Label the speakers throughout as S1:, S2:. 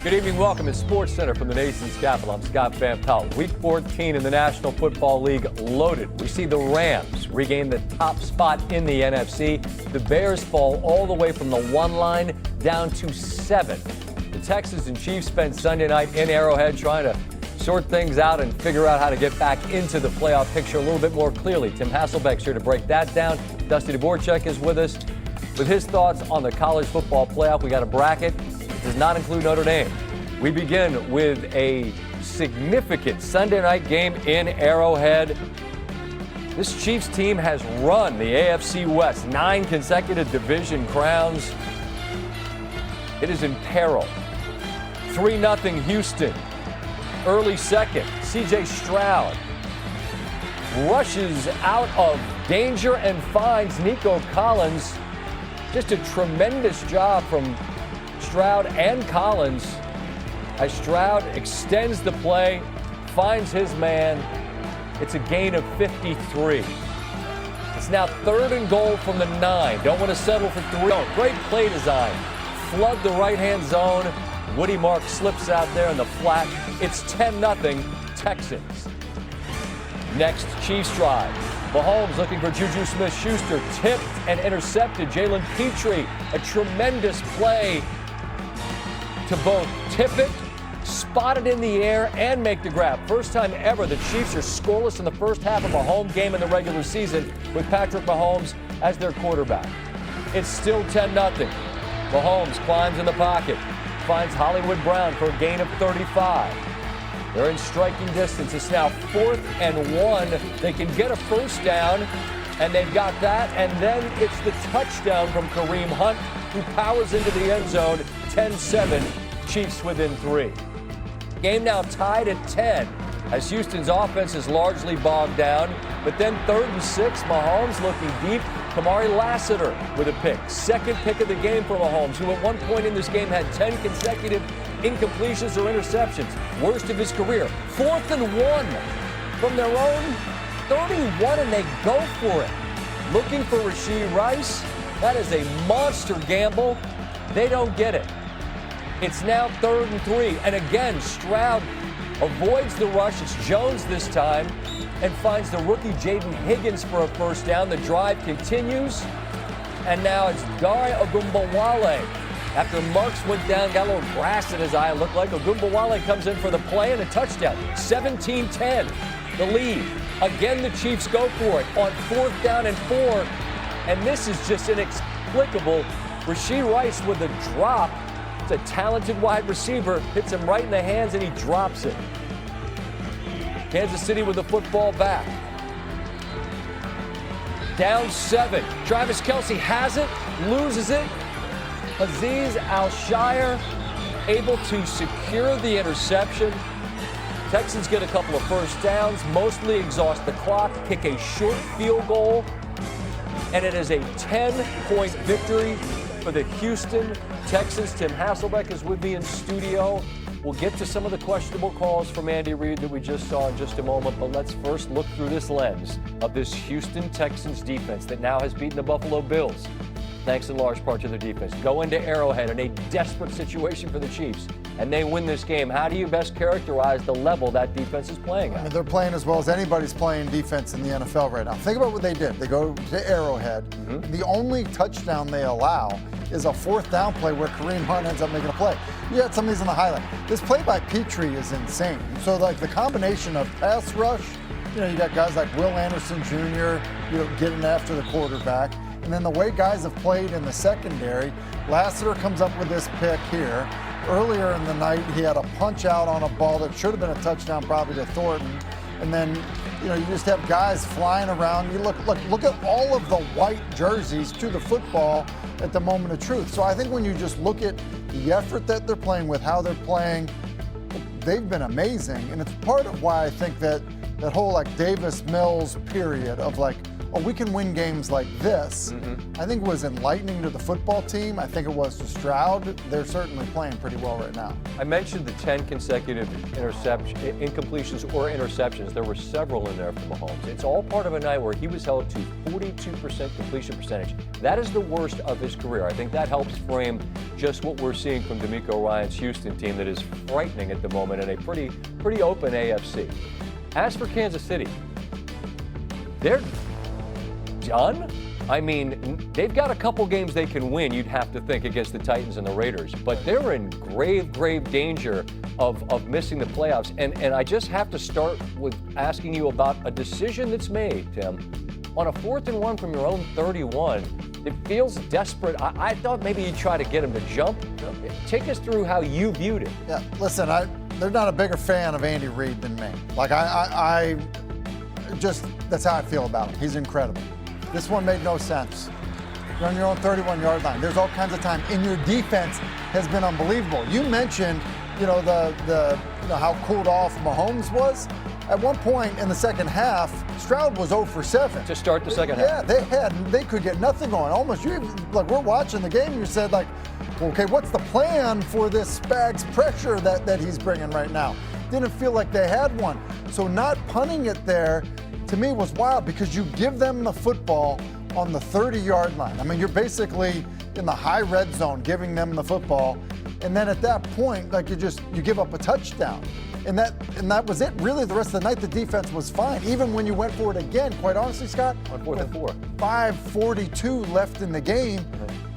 S1: Good evening. Welcome to SportsCenter from the nation's capital. I'm Scott Van Pelt. Week 14 in the National Football League loaded. We see the Rams regain the top spot in the NFC. The Bears fall all the way from the 1 line down to 7. The Texans and Chiefs spent Sunday night in Arrowhead trying to sort things out and figure out how to get back into the playoff picture a little bit more clearly. Tim Hasselbeck's here to break that down. Dusty Dvorak is with us with his thoughts on the college football playoff. We got a bracket. Does not include Notre Dame. We begin with a significant Sunday night game in Arrowhead. This Chiefs team has run the AFC West, 9 consecutive division crowns. It is in peril. 3-0 Houston. Early second, C.J. Stroud rushes out of danger and finds Nico Collins. Just a tremendous job from Stroud and Collins as Stroud extends the play, finds his man. It's a gain of 53. It's now 3rd and goal from the 9. Don't want to settle for 3. Oh, great play design. Flood the right-hand zone. Woody Mark slips out there in the flat. It's 10-0 Texans. Next, Chiefs drive. Mahomes looking for Juju Smith-Schuster. Tipped and intercepted. Jalen Petrie, a tremendous play to both tip it, spot it in the air, and make the grab. First time ever the Chiefs are scoreless in the first half of a home game in the regular season with Patrick Mahomes as their quarterback. It's still 10-0. Mahomes climbs in the pocket, finds Hollywood Brown for a gain of 35. They're in striking distance. It's now 4th and 1. They can get a first down, and they've got that. And then it's the touchdown from Kareem Hunt, who powers into the end zone. 10-7, Chiefs within 3. Game now tied at 10 as Houston's offense is largely bogged down. But then 3rd and 6, Mahomes looking deep. Kamari Lassiter with a pick. Second pick of the game for Mahomes, who at one point in this game had 10 consecutive incompletions or interceptions. Worst of his career. 4th and 1 from their own 31, and they go for it. Looking for Rashee Rice. That is a monster gamble. They don't get it. It's now 3rd and 3. And again, Stroud avoids the rush. It's Jones this time and finds the rookie Jayden Higgins for a first down. The drive continues. And now it's Dare Ogunbowale. After Marks went down, got a little grass in his eye, it looked like. Ogunbowale comes in for the play and a touchdown. 17-10, the lead. Again, the Chiefs go for it on 4th down and 4. And this is just inexplicable. Rashee Rice with a drop. It's a talented wide receiver. Hits him right in the hands and he drops it. Kansas City with the football back. Down 7. Travis Kelce has it, loses it. Azeez Al-Shire able to secure the interception. Texans get a couple of first downs, mostly exhaust the clock, kick a short field goal, and it is a 10-point victory for the Houston Texans. Tim Hasselbeck is with me in studio. We'll get to some of the questionable calls from Andy Reid that we just saw in just a moment, but let's first look through this lens of this Houston Texans defense that now has beaten the Buffalo Bills, thanks in large part to their defense. Go into Arrowhead in a desperate situation for the Chiefs, and they win this game. How do you best characterize the level that defense is playing at?
S2: I mean, they're playing as well as anybody's playing defense in the NFL right now. Think about what they did. They go to Arrowhead. The only touchdown they allow is a 4th down play where Kareem Hunt ends up making a play. You had some of these in the highlight. This play by Petrie is insane. So, like, the combination of pass rush, you know, you got guys like Will Anderson Jr., you know, getting after the quarterback. And then the way guys have played in the secondary, Lassiter comes up with this pick here. Earlier in the night, he had a punch out on a ball that should have been a touchdown probably to Thornton. And then, you know, you just have guys flying around. You look at all of the white jerseys to the football at the moment of truth. So I think when you just look at the effort that they're playing with, how they're playing, they've been amazing. And it's part of why I think that whole like Davis Mills period of like, oh, we can win games like this, I think was enlightening to the football team. I think it was to Stroud. They're certainly playing pretty well right now.
S1: I mentioned the 10 consecutive incompletions or interceptions. There were several in there for Mahomes. It's all part of a night where he was held to 42% completion percentage. That is the worst of his career. I think that helps frame just what we're seeing from DeMeco Ryans' Houston team that is frightening at the moment in a pretty open AFC. As for Kansas City, they're done. I mean, they've got a couple games they can win, you'd have to think, against the Titans and the Raiders. But they're in grave danger of missing the playoffs. And I just have to start with asking you about a decision that's made, Tim. On a 4th and 1 from your own 31, it feels desperate. I thought maybe you'd try to get him to jump. Take us through how you viewed it.
S2: Yeah, listen, they're not a bigger fan of Andy Reid than me. Like, I just, that's how I feel about him. He's incredible. This one made no sense. You're on your own 31-yard line. There's all kinds of time, and your defense has been unbelievable. You mentioned, how cooled off Mahomes was. At one point in the second half, Stroud was 0 for 7
S1: to start the second half.
S2: Yeah, they could get nothing going. Almost, we're watching the game, and you said, like, okay, what's the plan for this Spags pressure that he's bringing right now? Didn't feel like they had one. So not punting it there, to me, was wild because you give them the football on the 30-yard line. I mean, you're basically in the high red zone giving them the football, and then at that point, like, you give up a touchdown. And that was it. Really, the rest of the night, the defense was fine. Even when you went for it again, quite honestly, Scott,
S1: on 4th and 4.
S2: 5:42 left in the game,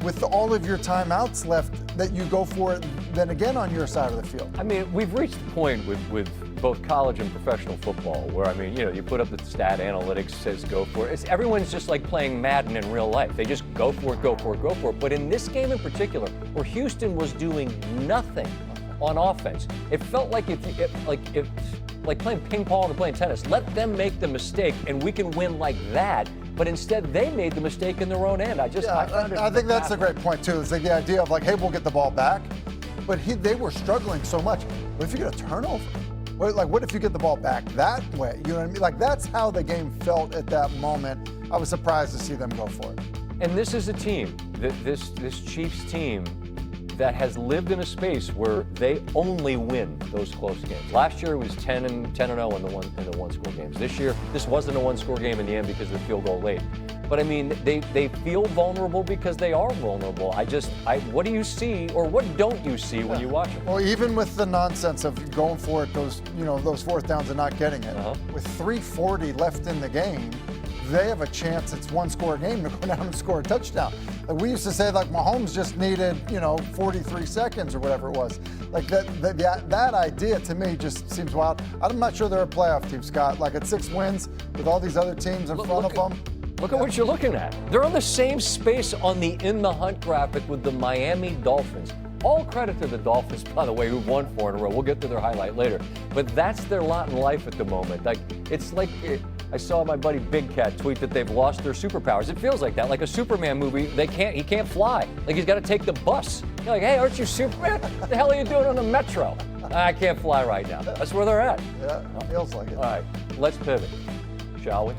S2: with all of your timeouts left, that you go for it then again on your side of the field.
S1: I mean, we've reached the point with both college and professional football where, I mean, you put up the stat analytics, says go for it. Everyone's just like playing Madden in real life. They just go for it. But in this game in particular, where Houston was doing nothing on offense, it felt like like playing ping pong or playing tennis. Let them make the mistake, and we can win like that. But instead, they made the mistake in their own end. I
S2: think that's a great point too. It's like the idea of, like, hey, we'll get the ball back, but they were struggling so much. What if you get a turnover? What if you get the ball back that way? You know what I mean? Like, that's how the game felt at that moment. I was surprised to see them go for it.
S1: And this is a team, this Chiefs team, that has lived in a space where they only win those close games. Last year it was 10-0 in the one-score games. This year, this wasn't a one-score game in the end because of the field goal late. But I mean, they feel vulnerable because they are vulnerable. What do you see, or what don't you see when you watch them?
S2: Well, even with the nonsense of going for it, those 4th downs and not getting it, with 3:40 left in the game, they have a chance. It's one-score game to go down and score a touchdown. Like, we used to say, like, Mahomes just needed, 43 seconds or whatever it was. Like, that idea to me just seems wild. I'm not sure they're a playoff team, Scott. Like, at 6 wins with all these other teams in front of them.
S1: Look at what you're looking at. They're on the same space on the In the Hunt graphic with the Miami Dolphins. All credit to the Dolphins, by the way, who've won 4 in a row. We'll get to their highlight later. But that's their lot in life at the moment. Like, it's like I saw my buddy Big Cat tweet that they've lost their superpowers. It feels like that, like a Superman movie. He can't fly. Like, he's got to take the bus. You're like, hey, aren't you Superman? What the hell are you doing on the Metro? I can't fly right now. That's where they're at.
S2: Yeah, it feels like it.
S1: All right, let's pivot, shall we?